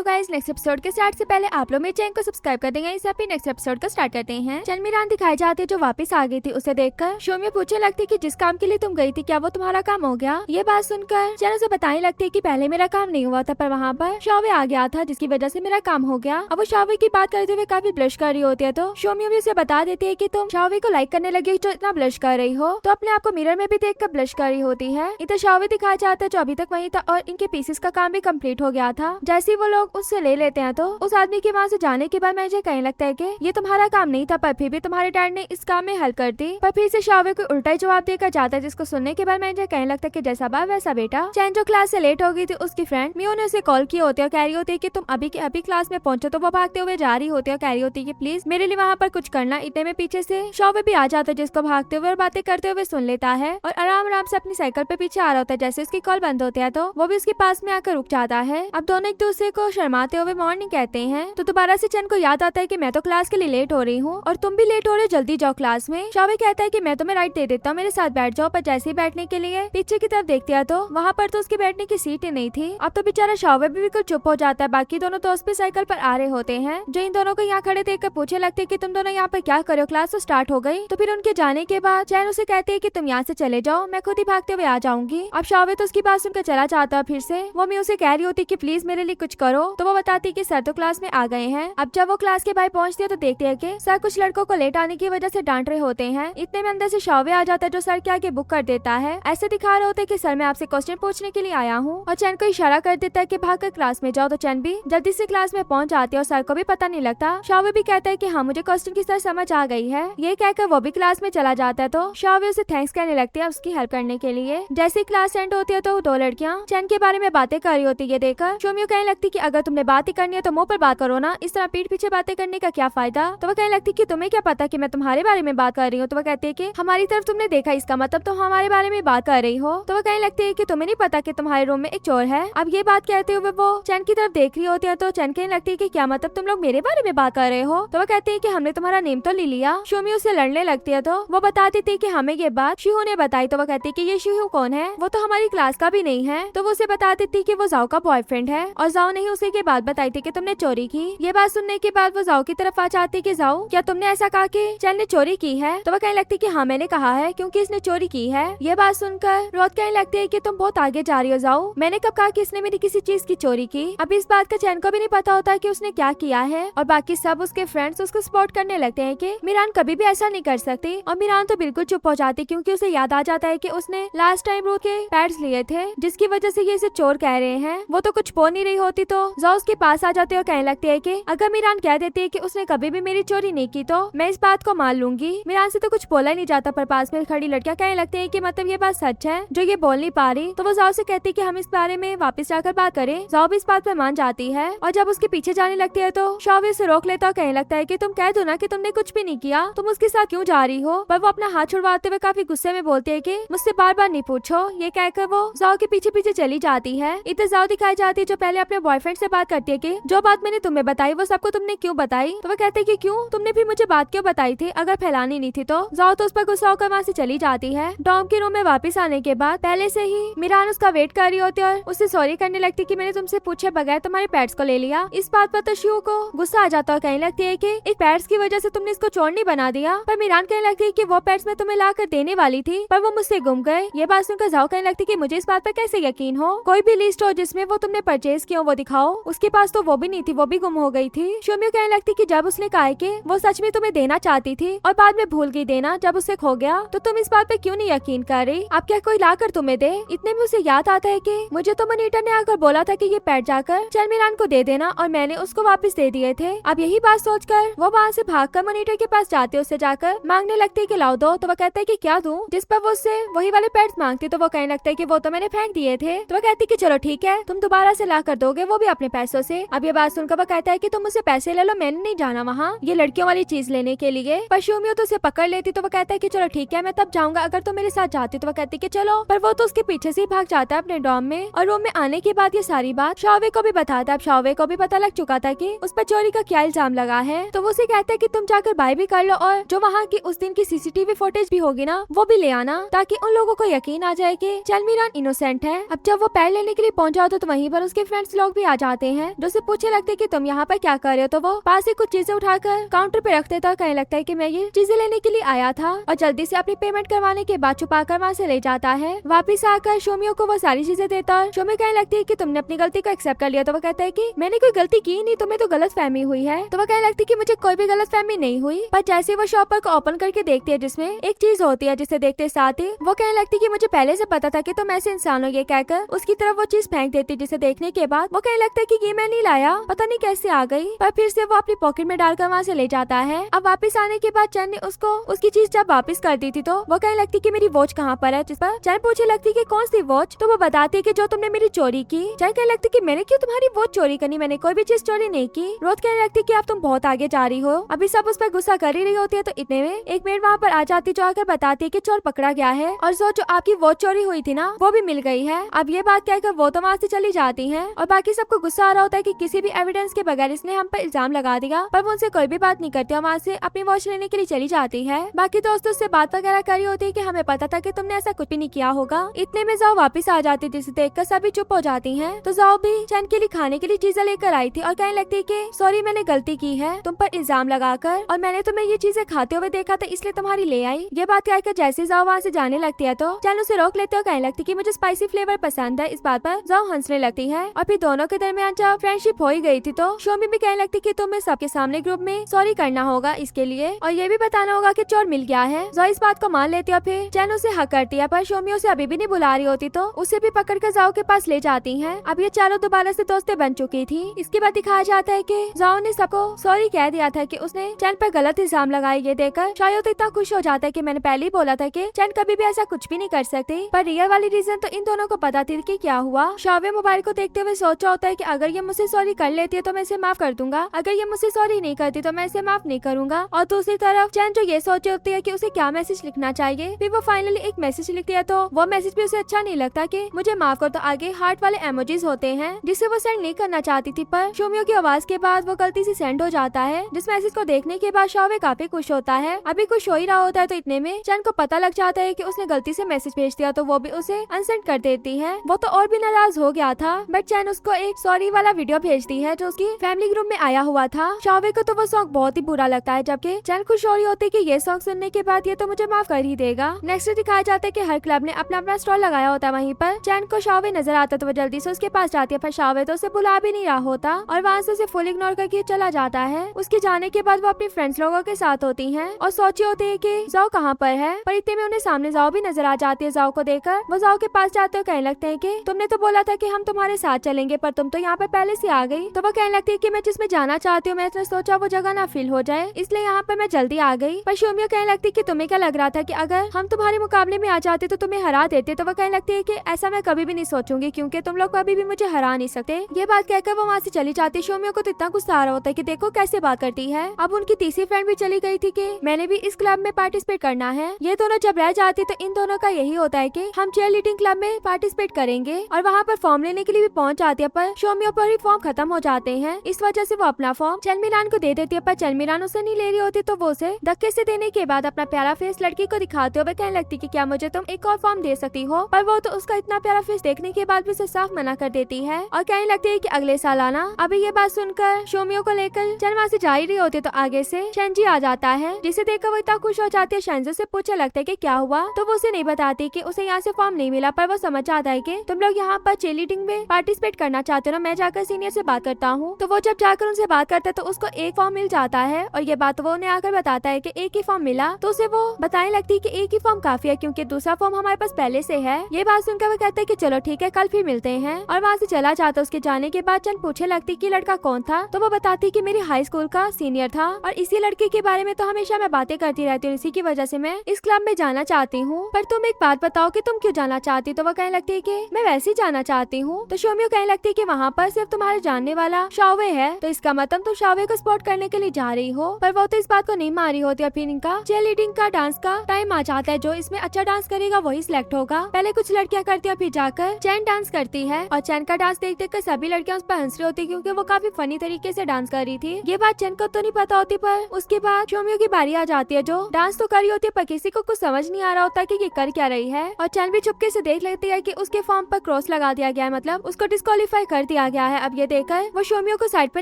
Hello guys, next episode के start से पहले आप लोग मेरे चैनल को सब्सक्राइब कर देंगे। इससे अपनी नेक्स्ट एपिसोड को स्टार्ट करते हैं। चन मिरान दिखाई जाती है जो वापस आ गई थी। उसे देखकर शोमिया पूछने लगती कि जिस काम के लिए तुम गई थी क्या वो तुम्हारा काम हो गया। ये बात सुनकर चन उसे बताने लगती है कि पहले मेरा काम नहीं हुआ था पर वहाँ पर शौवे आ गया था जिसकी वजह से मेरा काम हो गया। अब वो शौवे की बात करते हुए काफी ब्लश कर रही होती है तो शोमिया भी उसे बता देती है कि तुम शौवे को लाइक करने लगी जो इतना ब्लश कर रही हो तो अपने आप को मिरर में भी देखकर ब्लश कर रही होती है। इधर शौवे दिखाया जाता है जो अभी तक वहीं था और इनके पीसेस का काम भी कम्प्लीट हो गया था। जैसे ही वो लोग उससे ले लेते हैं तो उस आदमी के वहाँ से जाने के बाद मुझे कहने लगता है कि ये तुम्हारा काम नहीं था पर फिर भी तुम्हारे डैड ने इस काम में हेल्प कर दी। पर फिर से शौवे को उल्टा ही जवाब देकर जाता है जिसको सुनने के बाद मुझे कहने लगता है कि जैसा बाप वैसा बेटा। चैन जो क्लास से लेट हो गई थी उसकी फ्रेंड मियो ने उसे कॉल किया होती है और कह रही होती है कि तुम अभी के अभी क्लास में पहुंचो तो वो भागते हुए जा रही होती है और कह रही होती है कि प्लीज मेरे लिए वहाँ पर कुछ करना। इतने में पीछे से शौवे भी आ जाता है जिसको भागते हुए और बातें करते हुए सुन लेता है और आराम आराम से अपनी साइकिल पे पीछे आ रहा होता है। जैसे उसकी कॉल बंद होती है तो वो भी उसके पास में आकर रुक जाता है। अब दोनों एक दूसरे को शर्माते हुए मॉर्निंग कहते हैं तो दोबारा से चन को याद आता है कि मैं तो क्लास के लिए लेट हो रही हूँ और तुम भी लेट हो रहे हो, जल्दी जाओ क्लास में। शौवे कहता है कि मैं तुम्हें राइट दे देता हूँ, मेरे साथ बैठ जाओ। पर जैसे ही बैठने के लिए पीछे की तरफ देखती है तो वहाँ पर तो उसके बैठने की सीट ही नहीं थी। अब तो बेचारा शौवे भी बिल्कुल चुप हो जाता है। बाकी दोनों दोस्त भी साइकिल पर आ रहे होते हैं जो इन दोनों को यहाँ खड़े देखकर पूछे लगते कि तुम दोनों यहाँ पर क्या करो, क्लास तो स्टार्ट हो गई। तो फिर उनके जाने के बाद चैन उसे कहती है कि तुम यहाँ से चले जाओ, मैं खुद ही भागते हुए आ जाऊंगी। अब शौवे तो उसकी बात सुनकर चला जाता है। फिर से वो मी उसे कह रही होती कि प्लीज मेरे लिए कुछ करो तो वो बताती कि सर तो क्लास में आ गए हैं। अब जब वो क्लास के बाहर पहुंचती है तो देखते हैं कि सर कुछ लड़कों को लेट आने की वजह से डांट रहे होते हैं। इतने में अंदर से शौवे आ जाता है जो सर के आगे बुक कर देता है। ऐसे दिखा रहे होते हैं कि सर मैं आपसे क्वेश्चन पूछने के लिए आया हूँ और चैन को इशारा कर देता है कि भागकर क्लास में जाओ। तो चैन भी जल्दी से क्लास में पहुंच जाती है और सर को भी पता नहीं लगता। शौवे भी कहता है कि हाँ मुझे क्वेश्चन की सर समझ आ गई है। ये कहकर वो भी क्लास में चला जाता है तो शौवे उसे थैंक्स कहने लगती है उसकी हेल्प करने के लिए। जैसे क्लास एंड होती है तो दो लड़कियां चैन के बारे में बातें कर रही होती है। देखकर शोमियो कहने लगती कि अगर तुमने बात ही करनी है तो मुंह पर बात करो ना, इस तरह पीठ पीछे बातें करने का क्या फायदा। तो वो कहने लगती कि तुम्हें क्या पता कि मैं तुम्हारे बारे में बात कर रही हूँ। तो वो कहती है कि हमारी तरफ तुमने देखा इसका मतलब तुम हमारे बारे में बात कर रही हो। तो वो कहने लगती है कि तुम्हें नहीं पता कि तुम्हारे रूम में एक चोर है। अब ये बात कहते हुए वो चैन की तरफ देख रही होती है तो चैन कहने लगती है कि क्या मतलब तुम लोग मेरे बारे में बात कर रहे हो। तो वो कहती है कि हमने तुम्हारा नेम तो ले लिया। शोमियो से लड़ने लगती है तो वो बताती थी कि हमें ये बात शिहू ने बताई। तो वो कहती है कि ये शिहू कौन है, वो तो हमारी क्लास का भी नहीं है। तो वो उसे बताती थी कि वो जाओ का बॉयफ्रेंड है और जाओ ने ही उसे ये बात बताई थी कि तुमने चोरी की। ये बात सुनने के बाद वो जाओ की तरफ आ जाती कि जाओ क्या तुमने ऐसा कहा कि चैन ने चोरी की है। तो वो कहने लगती कि हाँ मैंने कहा है क्योंकि इसने चोरी की है। ये बात सुनकर रोज कहने लगती है कि तुम बहुत आगे जा रही हो जाओ, मैंने कब कहा कि इसने मेरी किसी चीज की चोरी की। अब इस बात का चैन को भी नहीं पता होता कि उसने क्या किया है और बाकी सब उसके फ्रेंड्स उसको सपोर्ट करने लगते हैं कि मिरान कभी भी ऐसा नहीं कर सकती। और मिरान तो बिल्कुल चुप हो जाती क्योंकि उसे याद आ जाता है कि उसने लास्ट टाइम रो के पैड्स लिए थे जिसकी वजह से ये इसे चोर कह रहे हैं। वो तो कुछ बोल नहीं रही होती तो जाओ उसके पास आ जाती है और कहने लगती है कि अगर मिरान कह देती है कि उसने कभी भी मेरी चोरी नहीं की तो मैं इस बात को मान लूंगी। मिरान से तो कुछ बोला ही नहीं जाता पर पास में खड़ी लड़कियां कहने लगती है कि मतलब ये बात सच है जो ये बोल नहीं पा रही। तो वो जाओ से कहती है कि हम इस बारे में वापस जाकर बात करें। जाओ भी इस बात पर मान जाती है और जब उसके पीछे जाने लगती है तो शौवे उसे रोक लेता और कहने लगता है कि तुम कह दो ना कि तुमने कुछ भी नहीं किया, तुम उसके साथ क्यों जा रही हो। पर वो अपना हाथ छुड़वाते हुए काफी गुस्से में बोलती है कि मुझसे बार बार नहीं पूछो। ये कहकर वो जाओ के पीछे पीछे चली जाती है। इधर जाओ दिखाई जाती है जो पहले अपने बॉयफ्रेंड से बात करती है कि जो बात मैंने तुम्हें बताई वो सबको तुमने क्यों बताई। तो वो कहते हैं कि क्यों, तुमने भी मुझे बात क्यों बताई थी, अगर फैलानी नहीं थी तो। जाओ तो उस पर गुस्सा होकर वहाँ से चली जाती है। डॉम के रूम में वापस आने के बाद पहले से ही मिरान उसका वेट कर रही होती है और उससे सॉरी करने लगती कि मैंने तुमसे पूछे बगैर तुम्हारे पैड्स को ले लिया। इस बात पर तो शिहू को गुस्सा आ जाता है और कहने लगती है कि इस पैड्स की वजह से तुमने इसको चोर नहीं बना दिया। पर मिरान कहने लगती है कि वो पैड्स मैं तुम्हें ला कर देने वाली थी पर वो मुझसे गुम गए। ये बात सुनकर जाओ कहने लगती कि मुझे इस बात पर कैसे यकीन हो, कोई भी लिस्ट हो जिसमें वो तुमने परचेज किया वो दिखाओ। उसके पास तो वो भी नहीं थी, वो भी गुम हो गई थी। शोमियो कहने लगती कि जब उसने कहा कि वो सच में तुम्हें देना चाहती थी और बाद में भूल गई देना जब उसे खो गया तो तुम इस बात पे क्यों नहीं यकीन कर रही। अब क्या कोई ला कर तुम्हें दे। इतने में उसे याद आता है कि मुझे तो मनीटर ने आकर बोला था कि ये पैड जाकर चैन मिरान को दे देना और मैंने उसको वापस दे दिए थे। अब यही बात सोचकर वो वहाँ से भागकर मनीटर के पास जाते उससे जाकर मांगने लगती है कि लाओ दो। तो वो कहता है कि क्या दूं, जिस पर वो उससे वही वाले पैड्स मांगती तो वो कहने लगता है कि वो तो मैंने फेंक दिए थे। तो वो कहती कि चलो ठीक है तुम दोबारा से ला कर दोगे, वो भी अपने पैसों से। अब ये बात सुनकर वो कहता है कि तुम मुझसे पैसे ले लो, मैंने नहीं जाना वहाँ ये लड़कियों वाली चीज लेने के लिए। पर शोमियो तो उसे पकड़ लेती तो वो कहता है कि चलो ठीक है मैं तब जाऊंगा अगर तुम मेरे साथ जाती। तो वो कहती कि चलो, पर वो तो उसके पीछे से ही भाग जाता है अपने डॉम में और रूम में आने के बाद ये सारी बात शौवे को भी बताता है। अब शौवे को भी पता लग चुका था कि उस पर चोरी का क्या इल्जाम लगा है। तो वो उसे कहता है कि तुम जाकर बाय भी कर लो और जो वहाँ की उस दिन की सीसीटीवी फुटेज भी होगी ना वो भी ले आना ताकि उन लोगों को यकीन आ जाए कि चैन मिरान इनोसेंट है। अब जब वो पैड लेने के लिए पहुंचा तो वहीं पर उसके फ्रेंड्स लोग भी आ जाते जाते हैं जो उसे पूछने लगते कि तुम यहाँ पर क्या कर रहे हो। तो वो पास से कुछ चीजें उठाकर काउंटर पे रखते तो कहने लगता है कि मैं ये चीजें लेने के लिए आया था, और जल्दी से अपनी पेमेंट करवाने के बाद छुपाकर वहाँ से ले जाता है। वापिस आकर शोमियो को वो सारी चीजें देता और शोमियो कहने लगती है कि तुमने अपनी गलती को एक्सेप्ट कर लिया। तो वो कहता है कि मैंने कोई गलती की नहीं, तुम्हें तो गलत फहमी हुई है। तो वो कहने लगती है कि मुझे कोई भी गलत फहमी नहीं हुई, पर जैसे वो शॉपर को ओपन करके देखती है जिसमें एक चीज होती है जिसे देखते साथ ही वो कहने लगती है कि मुझे पहले से पता था कि तुम ऐसे इंसान हो। ये कहकर उसकी तरफ वो चीज फेंक देती जिसे देखने के बाद वो कहने लगता है कि ये मैं नहीं लाया, पता नहीं कैसे आ गई, पर फिर से वो अपनी पॉकेट में डालकर वहाँ से ले जाता है। अब वापस आने के बाद चैन ने उसको उसकी चीज जब वापस कर दी थी तो वो कहने लगती कि मेरी वॉच कहाँ पर है, जिस पर चैन पूछने लगती कि कौन सी वॉच। तो वो बताती है कि जो तुमने मेरी चोरी की। चैन कहने लगती कि मैंने क्यों तुम्हारी वॉच चोरी करनी, मैंने कोई भी चीज चोरी नहीं की। रोज कहने लगती कि अब तुम बहुत आगे जा रही हो। अभी सब उस पर गुस्सा कर ही रही होती है तो इतने में एक मेड वहाँ पर आ जाती जो आकर बताती है कि चोर पकड़ा गया है और जो आपकी वॉच चोरी हुई थी ना वो भी मिल गई है। अब ये बात कहकर वो तो वहाँ से चली जाती है और बाकी सबको गुस्सा आ रहा होता है कि किसी भी एविडेंस के बगैर इसने हम पर इल्जाम लगा दिया, पर वो उनसे कोई भी बात नहीं करती और वहाँ से अपनी वॉच लेने के लिए चली जाती है। बाकी दोस्तों उससे बात वगैरह करी होती है कि हमें पता था कि तुमने ऐसा कुछ भी नहीं किया होगा। इतने में जाओ वापस आ जाती जिसे देखकर सभी चुप हो जाती हैं। तो जाओ भी चैन के लिए खाने के लिए चीजें लेकर आई थी और कहने लगती है कि सॉरी मैंने गलती की है तुम पर इल्जाम लगाकर, और मैंने तुम्हें ये चीजें खाते हुए देखा था इसलिए तुम्हारी ले आई। ये बात कहकर जैसे जाओ वहाँ से जाने लगती है तो चैन उसे रोक लेते और कहने लगती कि मुझे स्पाइसी फ्लेवर पसंद है। इस बात पर जाओ हंसने लगती है और फिर दोनों के दरमियान जब फ्रेंडशिप हो ही गई थी तो शोमी भी कहने लगती कि तुम्हें सबके सामने ग्रुप में सॉरी करना होगा इसके लिए, और ये भी बताना होगा कि चोर मिल गया है। जो इस बात को मान लेती है और फिर चैन उसे हक करती है, पर शोमी उसे अभी भी नहीं बुला रही होती तो उसे भी पकड़ कर जाओ के पास ले जाती है। अब ये चारों दोबारा से दोस्तें बन चुकी थी। इसके बाद दिखाया जाता है कि जाओ ने सबको सॉरी कह दिया था कि उसने चैन पर गलत इल्जाम लगाए। ये देखकर शायद तो इतना खुश हो जाता है कि मैंने पहले ही बोला था कि चैन कभी भी ऐसा कुछ भी नहीं कर सकती, पर रियल वाली रीजन तो इन दोनों को पता थी कि क्या हुआ। शावे मोबाइल को देखते हुए सोचा होता है कि अगर ये मुझसे सॉरी कर लेती है तो मैं इसे माफ कर दूंगा, अगर ये मुझसे सॉरी नहीं करती तो मैं इसे माफ नहीं करूंगा। और दूसरी तरफ चैन जो ये सोच होती है कि उसे क्या मैसेज लिखना चाहिए, फिर वो फाइनली एक मैसेज लिखती है तो वो मैसेज भी उसे अच्छा नहीं लगता कि मुझे माफ कर। तो आगे हार्ट वाले इमोजीज होते हैं जिसे वो सेंड नहीं करना चाहती थी, पर शोमियो की आवाज के बाद वो गलती से सेंड हो जाता है। जिस मैसेज को देखने के बाद शावे काफी खुश होता है। अभी खुश हो ही रहा होता है तो इतने में चैन को पता लग जाता है कि उसने गलती से मैसेज भेज दिया, तो वो भी उसे अनसेंड कर देती है। वो तो और भी नाराज हो गया था, बट चैन उसको एक सॉरी वाला वीडियो भेजती है जो उसकी फैमिली ग्रुप में आया हुआ था। शावे को तो वो सॉन्ग बहुत ही बुरा लगता है, जबकि चैन खुश हो रही होती है कि ये सॉन्ग सुनने के बाद ये तो मुझे माफ कर ही देगा। नेक्स्ट दिखाया जाता है कि हर क्लब ने अपना अपना स्टॉल लगाया होता है। वहीं पर चैन को शावे नजर आता तो वो जल्दी से उसके पास जाती है, पर शावे तो उसे बुला भी नहीं रहा होता और वहाँ से उसे फुल इग्नोर करके चला जाता है। उसके जाने के बाद वो अपनी फ्रेंड्स लोगों के साथ होती हैं और सोची होती है कि जाओ कहाँ पर है, पर इतने में उन्हें सामने जाओ भी नजर आ जाती है। जाओ को देखकर वो जाओ के पास जाते हो कहने लगते हैं कि तुमने तो बोला था कि हम तुम्हारे साथ चलेंगे, पर तुम तो यहाँ पर पहले से आ गई। तो वो कहने लगती है कि मैं जिसमें जाना चाहती हूँ मैंने सोचा वो जगह ना फील हो जाए, इसलिए यहाँ पर मैं जल्दी आ गई। पर शोमियो कहने लगती है कि तुम्हें क्या लग रहा था कि अगर हम तुम्हारे मुकाबले में आ जाते तो तुम्हें हरा देते। तो वो कहने लगती है कि ऐसा मैं कभी भी नहीं सोचूंगी क्योंकि तुम लोग कभी भी मुझे हरा नहीं सकते। ये बात कहकर वो वहाँ से चली जाती है। शोमियो को तो इतना गुस्सा आ रहा होता है कि देखो कैसे बात करती है। अब उनकी तीसरी फ्रेंड भी चली गई थी कि मैंने भी इस क्लब में पार्टिसिपेट करना है। ये दोनों जब रह जाती तो इन दोनों का यही होता है कि हम चेयर लीडिंग क्लब में पार्टिसिपेट करेंगे और वहाँ पर फॉर्म लेने के लिए भी पहुँच जाती है, पर शोमियो पर ही फॉर्म खत्म हो जाते हैं। इस वजह से वो अपना फॉर्म चलमिरान को दे देती है, पर चलमिरान उसे नहीं ले रही होती तो वो उसे धक्के से देने के बाद अपना प्यारा फेस लड़की को दिखाते हुए कहने लगती कि क्या मुझे तुम एक और फॉर्म दे सकती हो, पर वो तो उसका इतना प्यारा फेस देखने के बाद भी उसे साफ मना कर देती है और कहने लगती है कि अगले साल आना। अभी ये बात सुनकर शोमियो को लेकर चल वहाँ से जा ही रही होती है तो आगे से शेंजी आ जाता है, जिसे देखकर वो इतना खुश हो जाती है। शेंजो से पूछने लगता है कि क्या हुआ, तो वो उसे नहीं बताती कि उसे यहाँ से फॉर्म नहीं मिला, पर वो समझ आता है कि तुम लोग यहाँ पर चीयरलीडिंग में पार्टिसिपेट करना चाहते हो ना, मैं जाकर सीनियर से बात करता हूँ। तो वो जब जाकर उनसे बात करता है तो उसको एक फॉर्म मिल जाता है और ये बात वो उन्हें आकर बताता है कि एक ही फॉर्म मिला। तो उसे वो बताने लगती है कि एक ही फॉर्म काफी है क्योंकि दूसरा फॉर्म हमारे पास पहले से है। ये बात सुनकर वो कहता है कि चलो ठीक है कल फिर मिलते हैं और वहाँ से चला जाता। उसके जाने के बाद चंद पूछने लगती कि लड़का कौन था, तो वो बताती कि मेरी हाई स्कूल का सीनियर था और इसी लड़के के बारे में तो हमेशा मैं बातें करती रहती हूँ, इसी की वजह से मैं इस क्लब में जाना चाहती हूँ। पर तुम एक बात बताओ कि तुम क्यों जाना चाहती। तो वो कहने लगती है कि मैं वैसे ही जाना चाहती हूँ। तो शोमियो कहने लगती है कि वहाँ पर सिर्फ तुम्हारे जानने वाला शावे है, तो इसका मतलब तुम शावे को सपोर्ट करने के लिए जा रही हो। पर वो तो इस बात को नहीं मान रही होती और फिर इनका चीयरलीडिंग का डांस का टाइम आ जाता है। जो इसमें अच्छा डांस करेगा वही सिलेक्ट होगा। पहले कुछ लड़कियां करती है, फिर जाकर चैन डांस करती है और चैन का डांस देख देख कर सभी लड़कियां उस पर हंस रही होती क्योंकि वो काफी फनी तरीके से डांस कर रही थी। ये बात चैन को तो नहीं पता होती, पर उसके बाद शोमियो की बारी आ जाती है जो डांस तो कर रही होती है पर किसी को कुछ समझ नहीं आ रहा होता कि ये कर क्या रही है। और चैन भी चुपके से देख लेती है कि उसके फॉर्म पर क्रॉस लगा दिया गया है, मतलब उसको डिस्क्वालीफाई कर दिया दिया गया है। अब ये देखकर वो शोमियो को साइड पर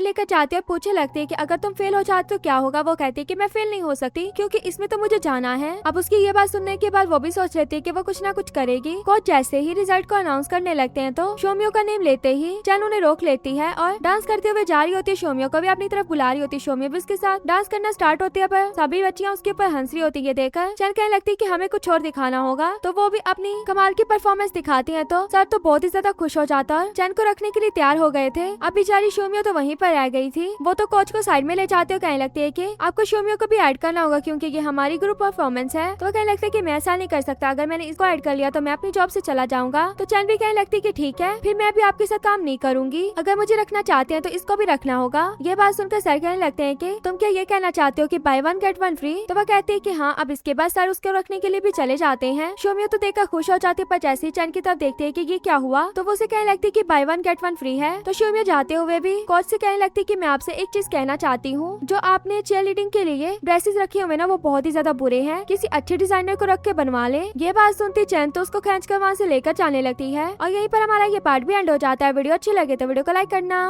लेकर जाती है और पूछने लगती है कि अगर तुम फेल हो जाते तो क्या होगा। वो कहती है कि मैं फेल नहीं हो सकती क्योंकि इसमें तो मुझे जाना है। अब उसकी ये बात सुनने के बाद वो भी सोच लेती है कि वो कुछ ना कुछ करेगी। कोच जैसे ही रिजल्ट को अनाउंस करने लगते हैं तो शोमियो का नेम लेते ही चैन उन्हें रोक लेती है और डांस करते हुए जा रही होती है। शोमियो को भी अपनी तरफ बुला रही होती है। शोमियो भी उसके साथ डांस करना स्टार्ट होती है पर सभी बच्चियां उसके ऊपर हंस रही होती है। देखकर चैन कहने लगती है कि हमें कुछ और दिखाना होगा, तो वो भी अपनी कमाल की परफॉर्मेंस दिखाती है। तो सर तो बहुत ही ज्यादा खुश हो जाता और चैन को रखने के लिए तैयार हो गए थे। अब बेचारी शोमियो तो वहीं पर रह गई थी। वो तो कोच को साइड में ले जाते हुए कहने लगती है कि आपको शोमियो को भी ऐड करना होगा क्योंकि ये हमारी ग्रुप परफॉर्मेंस है। तो कहने लगता है कि मैं ऐसा नहीं कर सकता, अगर मैंने इसको ऐड कर लिया तो मैं अपनी जॉब से चला जाऊंगा। तो चैन भी कहने लगती है कि ठीक है, फिर मैं भी आपके साथ काम नहीं करूंगी, अगर मुझे रखना चाहते हैं तो इसको भी रखना होगा। ये बात सुनकर सर कहने लगते हैं कि तुम क्या ये कहना चाहते हो कि by one get one free. तो वह कहती है कि हाँ। अब इसके बाद सर उसको रखने के लिए भी चले जाते हैं। शोमियो तो देखकर खुश हो जाती है पर जैसे ही चैन की तरफ देखते है कि ये क्या हुआ तो वो उसे कहने लगती है कि by one get one free है। तो शोमियो जाते हुए भी कोच से कहने लगती है कि मैं आपसे एक चीज कहना चाहती हूँ, जो आपने चीयर लीडिंग के लिए ड्रेसेस रखे हुए ना वो बहुत ही ज्यादा बुरे हैं, किसी अच्छे डिजाइनर को रख के बनवा ले। ये बात सुनती चैन तो उसको खींच कर वहाँ से लेकर जाने लगती है और यहीं पर हमारा ये पार्ट भी एंड हो जाता है। वीडियो अच्छी लगे तो वीडियो को लाइक करना।